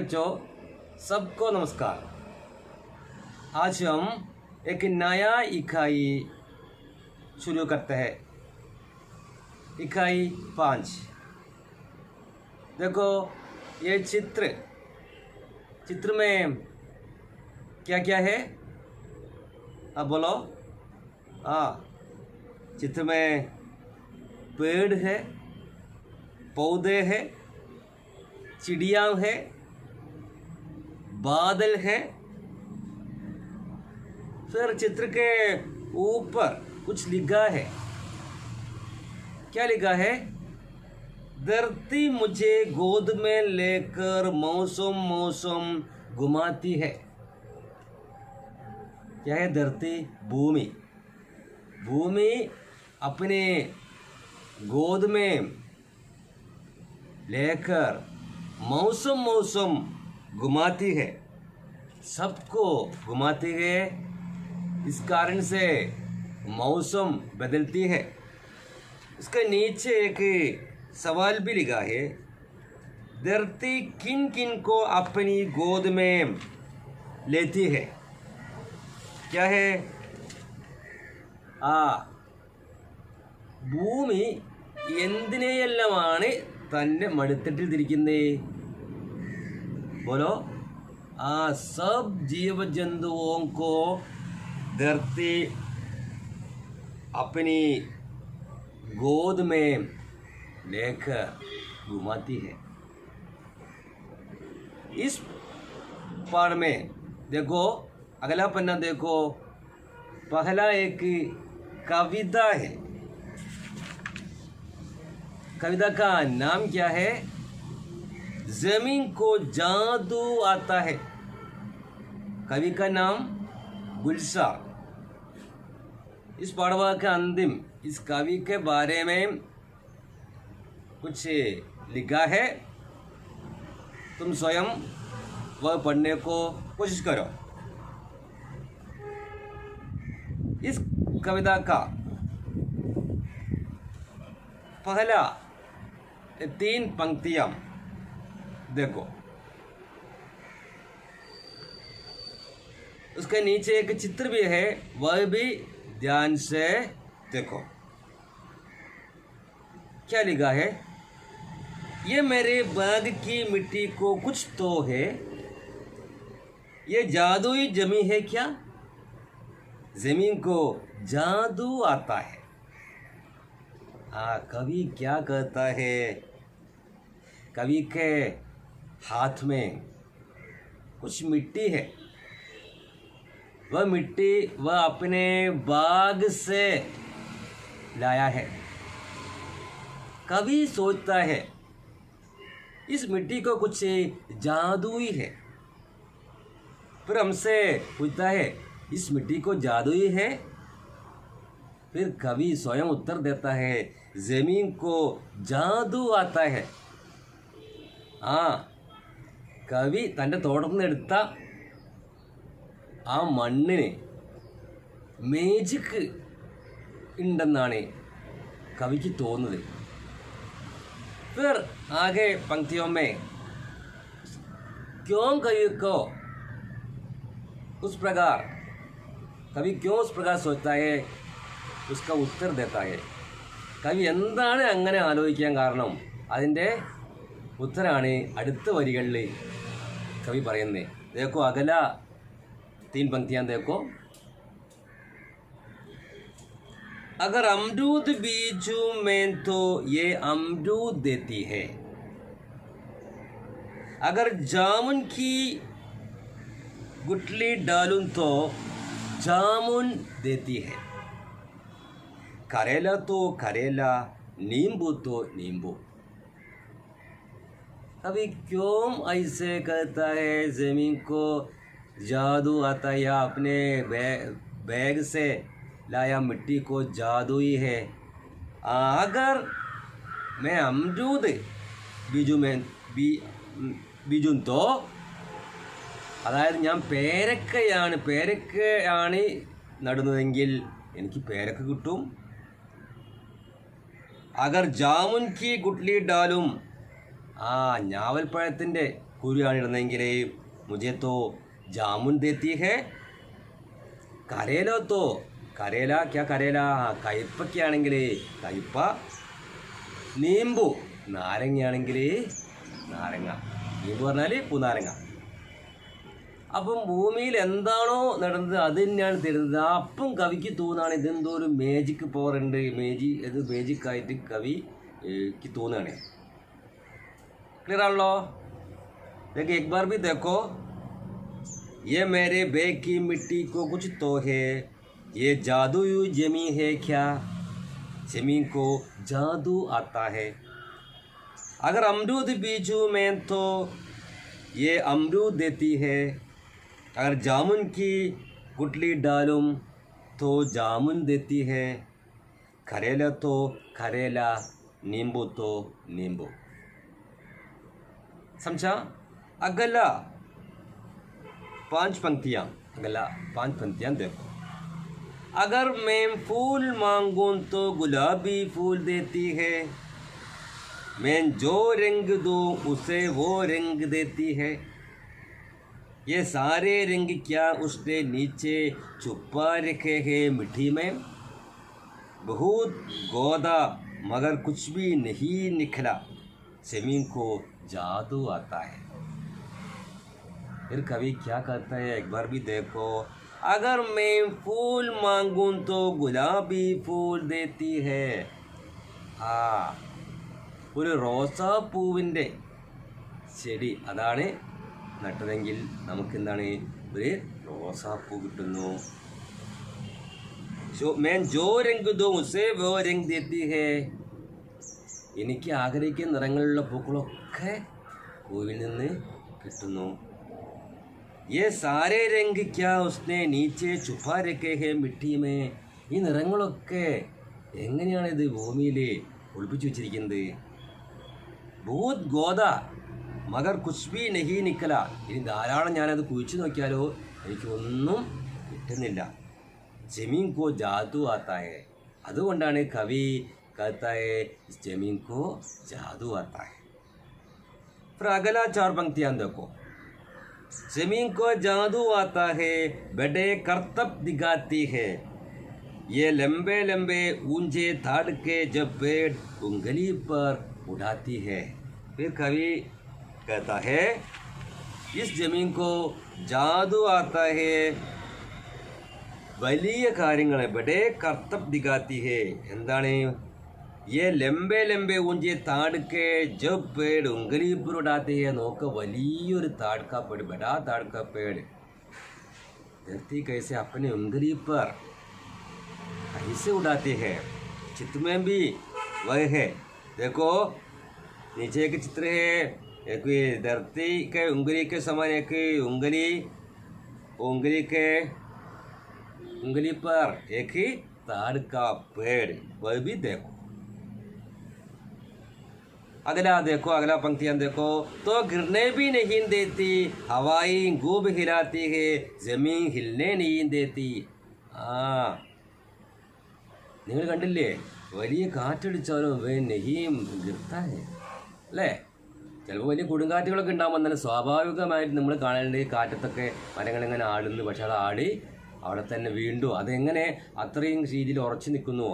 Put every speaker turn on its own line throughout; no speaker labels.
बच्चों, सबको नमस्कार। आज हम एक नया इकाई शुरू करते हैं। इकाई 5। देखो ये चित्र में क्या क्या है? अब बोलो। चित्र में पेड़ है, पौधे हैं, चिड़िया है, बादल है। फिर चित्र के ऊपर कुछ लिखा है। क्या लिखा है? धरती मुझे गोद में लेकर मौसम मौसम घुमाती है। क्या है? धरती, भूमि अपने गोद में लेकर मौसम मौसम घुमाती है, सबको घुमाती है। इस कारण से मौसम बदलती है। इसके नीचे एक सवाल भी लिखा है, धरती किन किन को अपनी गोद में लेती है? क्या है? ഭൂമി എന്തിനെയെല്ലാമാണ് തൻ്റെ മടിത്തട്ടിൽ തിരിക്കുന്നത്? बोलो। सब जीव जंतुओं को धरती अपनी गोद में लेकर घुमाती है। इस पाठ में देखो, अगला पन्ना देखो, पहला एक कविता है। कविता का नाम क्या है? जमीन को जादू आता है। कवि का नाम गुलजार। इस पाठवा के अंतिम इस कवि के बारे में कुछ लिखा है। तुम स्वयं वह पढ़ने को कोशिश करो। इस कविता का पहला 3 पंक्तियां देखो। उसके नीचे एक चित्र भी है, वह भी ध्यान से देखो। क्या लिखा है? ये मेरे बाग की मिट्टी को कुछ तो है, ये जादुई जमी है क्या? जमीन को जादू आता है। कवि क्या कहता है? कवि के हाथ में कुछ मिट्टी है। वह मिट्टी वह अपने बाग से लाया है। कवि सोचता है इस मिट्टी को कुछ जादुई है। फिर हमसे पूछता है इस मिट्टी को जादुई है? फिर कवि स्वयं उत्तर देता है, जमीन को जादू आता है। കവി തൻ്റെ തോട്ടത്തിൽ നിന്ന് എടുത്ത ആ മണ്ണിന് മേജിക്ക് ഉണ്ടെന്നാണ് കവിക്ക് തോന്നുന്നത്. फिर आगे पंक्तियों में क्यों कवि को उस प्रकार सोचता है, उसका उत्तर देता है. കവി എന്താണ് അങ്ങനെ ആലോചിക്കാൻ കാരണം? അതിൻ്റെ ഉത്തരാണ് അടുത്ത വരികളിൽ कवि പറയുന്നത്. देखो अगला 3 पंक्तियां देखो। अगर अमरूद बीजूं मैं तो ये अमरूद देती है, अगर जामुन की गुठली डालूं तो जामुन देती है, करेला तो करेला, नींबू तो नींबू। अभी क्यों ऐसे कहता है ज़मीन को जादू आता है, या अपने बैग से लाया मिट्टी को जादुई है? अगर मैं अमरूद बीजूं तो, അതായത് ഞാൻ പേരക്കയാണ് നടുന്നതെങ്കിൽ എനിക്ക് പേരക്ക കിട്ടും. അഗർ ജാമുൻ കി ഗുട്ട്ലി ഡാലും, ഞാവൽപ്പഴത്തിൻ്റെ കുരുവാണിടുന്നെങ്കിൽ മുझे तो जामुन देती है. കരേല तो കരേല क्या കരേല കയ്പയ്ക്കാണെങ്കിൽ കയ്പ. നീമ്പു നാരങ്ങയാണെങ്കിൽ നാരങ്ങ. നീമ്പ് പറഞ്ഞാൽ പൂനാരങ്ങ. അപ്പം ഭൂമിയിൽ എന്താണോ നടന്നത് അത് തന്നെയാണ് തരുന്നത്. അപ്പം കവിക്ക് തോന്നുകയാണ് ഇതെന്തോ ഒരു മേജിക് പവർ ഉണ്ട്, ഇത് മേജിക്കായിട്ട് കവിക്ക് തോന്നുകയാണ്. क्लियर आलो. देखिए एक बार भी देखो. ये मेरे बैग की मिट्टी को कुछ तो है, ये जादू जमी है क्या. जमीन को जादू आता है. अगर अमरूद बीजू मैं तो ये अमरूद देती है. अगर जामुन की गुठली डालूं तो जामुन देती है. करेला तो करेला, नींबू तो नींबू. समझा. अगला 5 पंक्तियाँ देखो. अगर मैं फूल मांगूं तो गुलाबी फूल देती है. मैं जो रंग दूं उसे वो रंग देती है. ये सारे रंग क्या उसने नीचे छुपा रखे हैं मिट्टी में. बहुत गोदा मगर कुछ भी नहीं निकला. ज़मीन को जादू आता है. फिर कवि क्या करता है एक बार भी देखो. अगर मैं फूल मांगूं तो गुलाबी फूल देती है. ഒരു റോസാപ്പൂവിൻ്റെ ചെടി അതാണ് നട്ടതെങ്കിൽ നമുക്കെന്താണ് ഒരു റോസാപ്പൂ കിട്ടുന്നു. मैं जो रंग दूं उसे वो रंग देती है. എനിക്ക് ആഗ്രഹിക്കുന്ന നിറങ്ങളിലുള്ള പൂക്കളൊക്കെ പൂവിൽ നിന്ന് കിട്ടുന്നു. ये सारे रंग क्या उसने नीचे छुपा रखे हैं मिट्टी में. ഈ നിറങ്ങളൊക്കെ എങ്ങനെയാണ് ഇത് ഭൂമിയിൽ ഒളിപ്പിച്ചു വെച്ചിരിക്കുന്നത്. बहुत गोदा मगर कुछ भी नहीं निकला. ഇനി ധാരാളം ഞാനത് കുഴിച്ചു നോക്കിയാലോ എനിക്ക് ഒന്നും കിട്ടുന്നില്ല. ജമീൻ കോ ജാദു ആത്താ ഹെ. അതുകൊണ്ടാണ് കവി कहता है जमीन को जादू आता है. फिर अगला 4 पंक्तियाँ देखो. जमीन को जादू आता है, बड़े करतब दिखाती है. ये लंबे लंबे ऊंचे ताड़ के जब पेड़ उंगली पर उड़ाती है. फिर कवि कहता है इस जमीन को जादू आता है. വലിയ കാര്യങ്ങളെ ബഡേ കർത്തബ് ദിഖാത്തി ഹേ. എന്താണ് ये लंबे लंबे ऊंचे ताड़ के जब पेड़ उंगली पर उड़ाते हैं. നോക്ക വലിയൊരു ताड़ का पेड़, बड़ा ताड़ का पेड़ धरती कैसे अपने उंगली पर ऐसे उड़ाते हैं. चित्र में भी वह है. देखो नीचे एक चित्र है, एक धरती के उंगली के समान एक उंगली पर एक ही ताड़ का पेड़, वह भी देखो. अगला देखो, अगला पंक्तियाँ देखो. तो गिरने भी नहीं देती, हवाई खूब हिलाती है, जमीन हिलने नहीं देती. നിങ്ങൾ കണ്ടില്ലേ വലിയ കാറ്റടിച്ചാലും നെഹിയും ഗിർത്താഹേ അല്ലേ. ചിലപ്പോൾ വലിയ കൊടുങ്കാറ്റുകളൊക്കെ ഉണ്ടാകുമ്പോൾ തന്നെ സ്വാഭാവികമായിട്ട് നമ്മൾ കാണേണ്ട ഈ കാറ്റത്തൊക്കെ മരങ്ങളിങ്ങനെ ആടുന്നു. പക്ഷെ അത് ആടി അവിടെ തന്നെ വീണ്ടും അതെങ്ങനെ അത്രയും രീതിയിൽ ഉറച്ചു നിൽക്കുന്നു.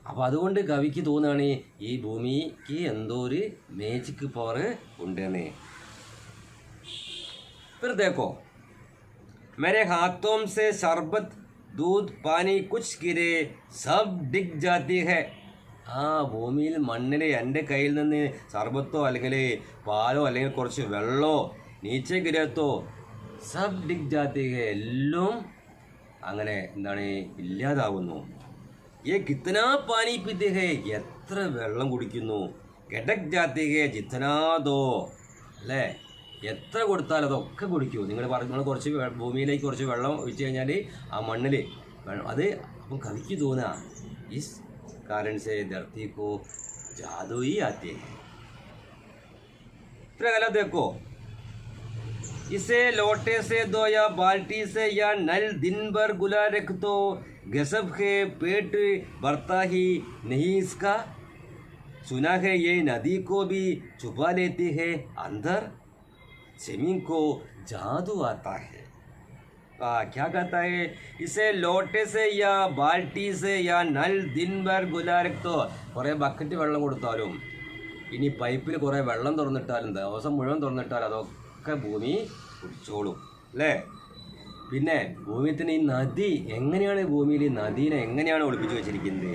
അപ്പോൾ അതുകൊണ്ട് കവിക്ക് തോന്നുകയാണ് ഈ ഭൂമിക്ക് എന്തോ ഒരു മേജിക് പവർ ഉണ്ടെന്ന്. फिर देखो मेरे हाथों से शरबत दूध पानी कुछ गिरे सब डिग जाती है. ഭൂമിയിൽ മണ്ണിൽ എൻ്റെ കയ്യിൽ നിന്ന് സർബത്തോ അല്ലെങ്കിൽ പാലോ അല്ലെങ്കിൽ കുറച്ച് വെള്ളമോ നീച്ചെ ഗിരത്തോ സബ് ഡിഗ് ജാത്തി ഹെ. എല്ലാം അങ്ങനെ എന്താണ് ഇല്ലാതാവുന്നു. ये कितना पानी पीते हैं, എത്ര വെള്ളം കുടിക്കുന്നു. ഗഡക് ജാത്തി ഹെ ജിത്തനാ ദോ അല്ലേ. എത്ര കൊടുത്താലും അതൊക്കെ കുടിക്കൂ. നിങ്ങൾ കുറച്ച് ഭൂമിയിലേക്ക് കുറച്ച് വെള്ളം ഒഴിച്ചു കഴിഞ്ഞാൽ ആ മണ്ണിൽ അത് അപ്പം കവിക്ക് തോന്നുക इस कारण से धरती को जादू ही आती है. फिर अगला देखो. इसे लोटे से दो या बाल्टी से या नल दिन भर गुला रख दो, गजब के पेट भरता ही नहीं इसका. सुना है ये नदी को भी छुपा लेती है अंदर. जमीन को जादू आता है। क्या कहता है, इसे ലോട്ടെ से या ബാൽട്ടി से या നൽ दिन भर गुलारतो കുറേ ബക്കറ്റ് വെള്ളം കൊടുത്താലും ഇനി പൈപ്പിൽ കുറേ വെള്ളം തുറന്നിട്ടാലും ദിവസം മുഴുവൻ തുറന്നിട്ടാലും അതൊക്കെ ഭൂമി കുടിച്ചോളും അല്ലേ? പിന്നെ ഭൂമിത്തിന് ഈ നദി എങ്ങനെയാണ്, ഭൂമിയിൽ ഈ നദീനെ എങ്ങനെയാണ് ഒളിപ്പിച്ച് വെച്ചിരിക്കുന്നത്?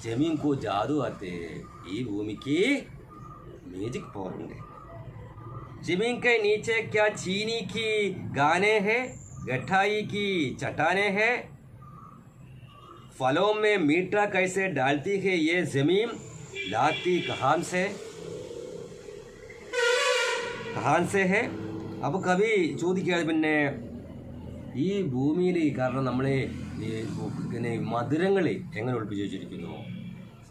ജമീൻ കോ ജാദു ആത്തെ, ഈ ഭൂമിക്ക് മേജിക് പവർ ഉണ്ട്। जमीन के नीचे क्या चीनी की गाने हैं, गठाई की चट्टाने हैं, फलों में मीठा कैसे डालती है ये जमीन, लाती कहाँ से है। अब कभी ചോദിക്കുകയാണ്, പിന്നെ ഈ ഭൂമിയിൽ കാരണം നമ്മൾ പിന്നെ മധുരങ്ങൾ എങ്ങനെ ഒളിപ്പിച്ച് വെച്ചിരിക്കുന്നു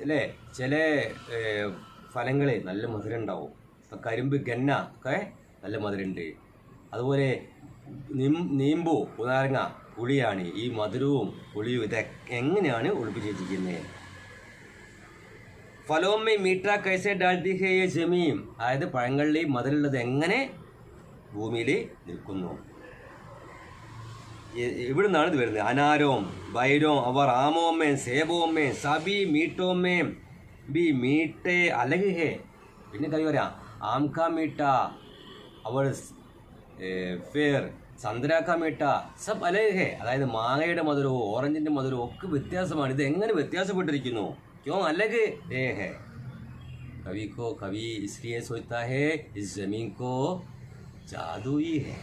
അല്ലേ? ചില ഫലങ്ങൾ നല്ല മധുരം ഉണ്ടാവും, കരിമ്പ് ഗന്ന ഒക്കെ നല്ല മധുരമുണ്ട്, അതുപോലെ നീമ്പു ഉനാരങ്ങ പുളിയാണ്, ഈ മധുരവും പുളിയും ഇതൊക്കെ എങ്ങനെയാണ് ഒളിപ്പിച്ച് വെച്ചിരിക്കുന്നത്? ഫലോമേ മീഠ കൈസെ ഡാൽത്തി ഹേ യേ ജമീൻ, അതായത് പഴങ്ങളിൽ മധുരമുള്ളത് എങ്ങനെ ഭൂമിയിൽ നിൽക്കുന്നു? ഇവിടെ നിന്നാണ് ഇത് വരുന്നത്। അനാരോം ബൈരോം അവർ ആമോമേ സേബോമേ സബി മീട്ടോമേ ബി മീട്ടേ അലഗ് ഹേ। പിന്നെ കവി പറയാം, आम का मीठा और फिर संतरा का मीठा सब अलग है, അതായത് മാങ്ങയുടെ മധുരവും ഓറഞ്ചിൻ്റെ മധുരവും ഒക്കെ വ്യത്യാസമാണ്। ഇത് എങ്ങനെ വ്യത്യാസപ്പെട്ടിരിക്കുന്നു? क्यों अलग है? कवि इसलिए सोचता है इस जमीन को जादू ही है।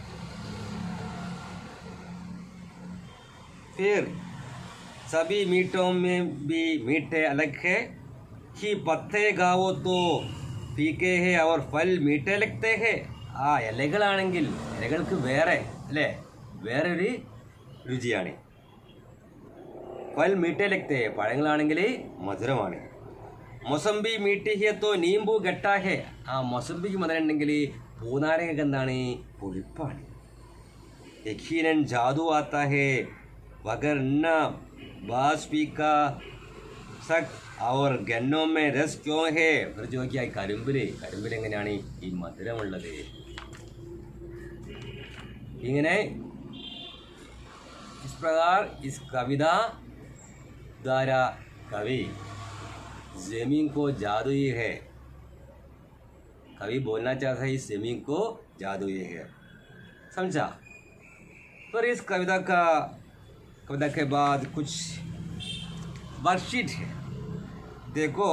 फिर सभी मीठों में भी मीठे अलग है कि पत्ते गावो तो ഫീക്കെ ഹേ അവർ ഫൽ മീഠേ ലഗ്തേ ഹേ। ഇലകളാണെങ്കിൽ ഇലകൾക്ക് വേറെ അല്ലേ, വേറൊരു രുചിയാണ്। ഫൽ മീഠേ ലഗ്തേ, പഴങ്ങളാണെങ്കിൽ മധുരമാണ്। മൊസംബി മീഠി ഹേ തോ നീമ്പു ഖട്ടാ ഹേ, മൊസംബിക്ക് മധുരം ഉണ്ടെങ്കിൽ പൂനാരങ്ങക്ക് എന്താണ്, പുളിപ്പാണ്। യഖീനൻ ജാദു ആത്താ ഹേ വഗർന ബാസ് പീക്കാ സക് और गन्नों में रस क्यों है। फिर जो कि കരിമ്പിൽ എങ്ങനെയാണ് ഈ മധുരമുള്ളത്? ഇങ്ങനെ इस प्रकार इस कविता द्वारा कवि जमीन को जादू ही है, कवि बोलना चाहता है इस जमीन को जादू ही है। समझा? पर इस कविता के बाद कुछ वर्कशीट है। देखो,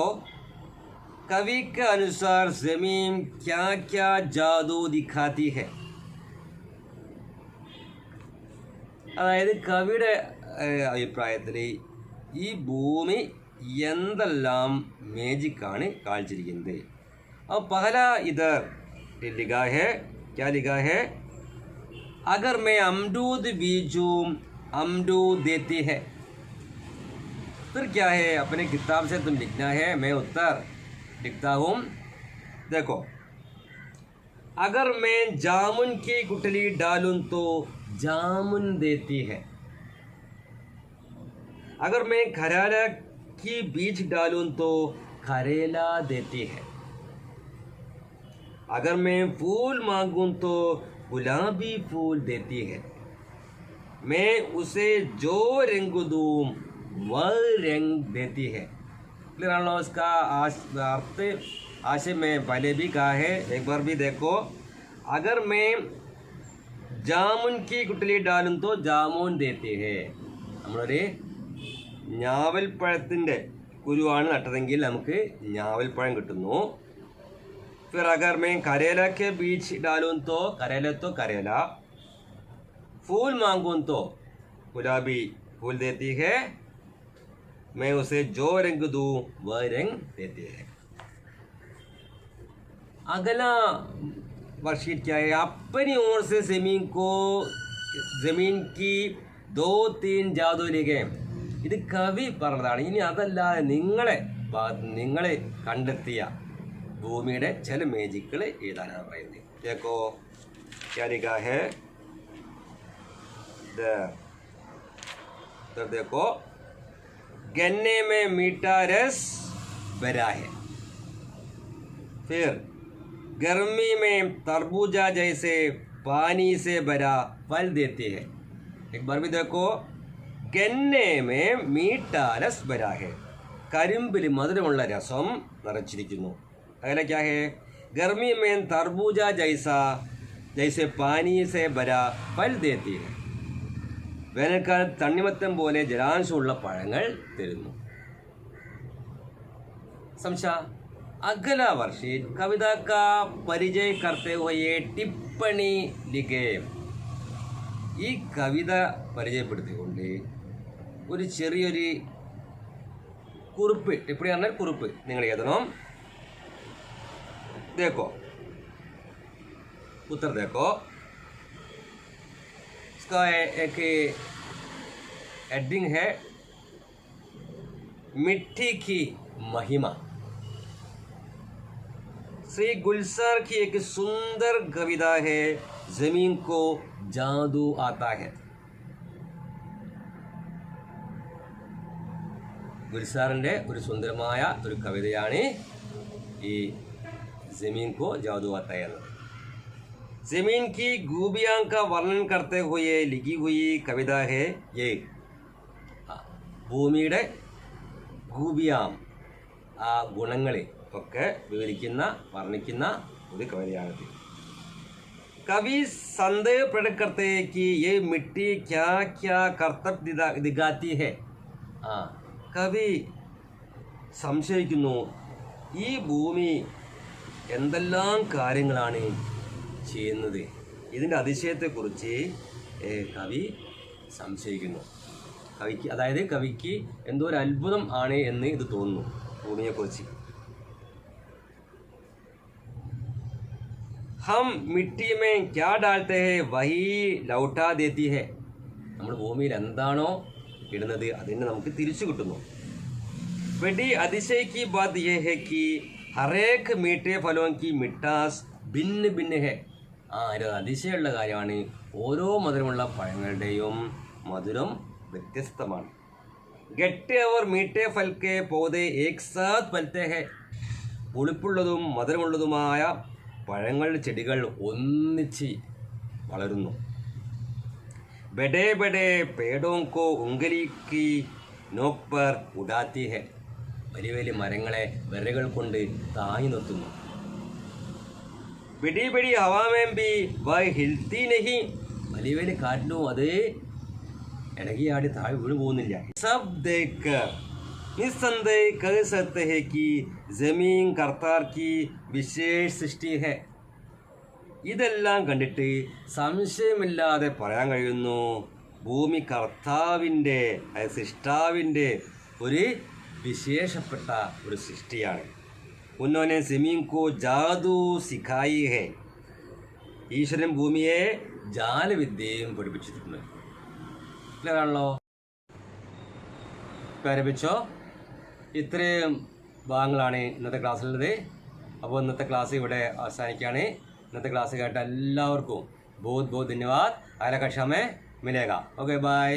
कवि के अनुसार जमीन क्या क्या जादू दिखाती है। അതായത് കവിയുടെ അഭിപ്രായത്തിൽ ഈ ഭൂമി എന്തെല്ലാം മേജിക്കാണ് കാണിച്ചിരിക്കുന്നത്? अब पहला इधर लिखा है, क्या लिखा है? अगर मैं अमरूद बीजूं अमरूद देती है। फिर क्या है, अपने किताब से तुम लिखना है, मैं उत्तर लिखता हूँ। देखो, अगर मैं जामुन की गुठली डालूं तो जामुन देती है। अगर मैं करेला की बीज डालूं तो करेला देती है। अगर मैं फूल मांगूं तो गुलाबी फूल देती है। मैं उसे जो रंग दूं वह रंग देती है। क्लियर आना उसका अर्थ आशय में पहले भी कहा है, एक बार भी देखो। अगर मैं जामुन की गुठली डालूं तो जामुन देती है। നമ്മളൊരു ഞാവൽപ്പഴത്തിൻ്റെ കുരുവാണ് നട്ടതെങ്കിൽ നമുക്ക് ഞാവൽപ്പഴം കിട്ടുന്നു। फिर अगर मैं करेला के बीज डालूं तो करेला, फूल मांगूं तो गुलाबी फूल देती है। मैं उसे जो रंग दूं वह रंग देती है। अगला वर्कशीट क्या है? अपनी ओर से जमीन की 2-3 जादू लिखे। ഇത് കവി പറഞ്ഞതാണ്। ഇനി അതല്ലാതെ നിങ്ങൾ കണ്ടെത്തിയ ഭൂമിയുടെ ചില മേജിക്കുകൾ എഴുതാനാണ് പറയുന്നത്। देखो क्या लिखा है, इधर देखो, गन्ने में मीठा रस भरा है। फिर गर्मी में तरबूजा जैसे पानी से भरा फल देती है. एक बार भी देखो. गन्ने में मीठा रस भरा है. കരിമ്പിൽ മധുരമുള്ള രസം നിറച്ചിരിക്കുന്നു. അകലെ ക്യാ ഹേ? ഗർമി में तरबूजा जैसे पानी से भरा फल देती है. വേനൽക്കാലത്ത് തണ്ണിമത്തം പോലെ ജലാംശമുള്ള പഴങ്ങൾ തരുന്നു. समझा? अगला वर्षीट कविता का परिचय करते हुए टिप्पणी लिखे. ഈ കവിത പരിചയപ്പെടുത്തിക്കൊണ്ട് ഒരു ചെറിയൊരു കുറിപ്പ്, ടിപ്പണി പറഞ്ഞാൽ കുറിപ്പ് നിങ്ങൾ എഴുതണം. देखो उत्तर देखो. इसका एक हेडिंग है मिट्टी की महिमा. श्री गुलजार की एक सुंदर कविता है जमीन को जादू आता है. ഗുൽസാറിൻ്റെ ഒരു സുന്ദരമായ ഒരു കവിതയാണ് ഈ जमीन को जादू आता है. जमीन की खूबियां का वर्णन करते हुए लिखी हुई कविता है ये. ഭൂമിയുടെ ഖൂബിയാം, ആ ഗുണങ്ങളെ ഒക്കെ വിവരിക്കുന്ന വർണ്ണിക്കുന്ന ഒരു കവിതയാണിത്. कवि संदेह प्रकट करते हैं कि ये मिट्टी क्या क्या कर्तव्य दिखाती है. കവി സംശയിക്കുന്നു, ഈ ഭൂമി എന്തെല്ലാം കാര്യങ്ങളാണ് ചെയ്യുന്നത്. ഇതിൻ്റെ അതിശയത്തെക്കുറിച്ച് കവി സംശയിക്കുന്നു. കവിക്ക്, അതായത് കവിക്ക് എന്തോ ഒരു അത്ഭുതം ആണ് എന്ന് ഇത് തോന്നുന്നു ഭൂമിയെക്കുറിച്ച്. हम मिट्टी में क्या डालते हैं वही लौटा देती है. നമ്മൾ ഭൂമിയിൽ എന്താണോ ഇടുന്നത് അതിനെ നമുക്ക് തിരിച്ചു കിട്ടുന്നു. बड़ी അതിശയ की बात यह है कि हर एक मीठे फलों की मिठास भिन्न भिन्न है. ഇത് അതിശയമുള്ള കാര്യമാണ്. ഓരോ മധുരമുള്ള പഴങ്ങളുടെയും മധുരം വ്യത്യസ്തമാണ്. ഗട്ടെ और मीठे फल के पौधे एक साथ फलते हैं. പുളിപ്പുള്ളതും മധുരമുള്ളതുമായ പഴങ്ങളുടെ ചെടികൾ ഒന്നിച്ച് വളരുന്നു. बड़े बड़े पेड़ों को उंगली की नोक पर उड़ाती है. വലിയ വലിയ മരങ്ങളെ വിരലുകൾ കൊണ്ട് താങ്ങി നിർത്തുന്നു. बड़ी बड़ी हवा में भी वह हिलती नहीं. വലിയ വലിയ കാറ്റിലും അത് ഇടകിയാടി താഴെ വീണ് പോകുന്നില്ല. सब देखकर निस्संदेह कह सकते हैं कि जमीन कर्तार की विशेष सृष्टि है. ഇതെല്ലാം കണ്ടിട്ട് സംശയമില്ലാതെ പറയാൻ കഴിയുന്നു, ഭൂമി കർത്താവിൻ്റെ, സൃഷ്ടാവിൻ്റെ ഒരു വിശേഷപ്പെട്ട ഒരു സൃഷ്ടിയാണ്. ഉന്നോനെ ജമീൻ കോ ജാദു സിഖായി ഹെ. ഈശ്വരൻ ഭൂമിയെ ജാലവിദ്യയും പഠിപ്പിച്ചിട്ടുണ്ട്. ക്ലിയറാണല്ലോ? ആരംഭിച്ചോ? ഇത്രയും ഭാഗങ്ങളാണ് ഇന്നത്തെ ക്ലാസ്സിലുള്ളത്. അപ്പോൾ ഇന്നത്തെ ക്ലാസ് ഇവിടെ അവസാനിക്കുകയാണ്. ഇന്നത്തെ ക്ലാസ് കേട്ട എല്ലാവർക്കും बहुत बहुत धन्यवाद. अगला कक्षा में मिलेगा. Okay bye.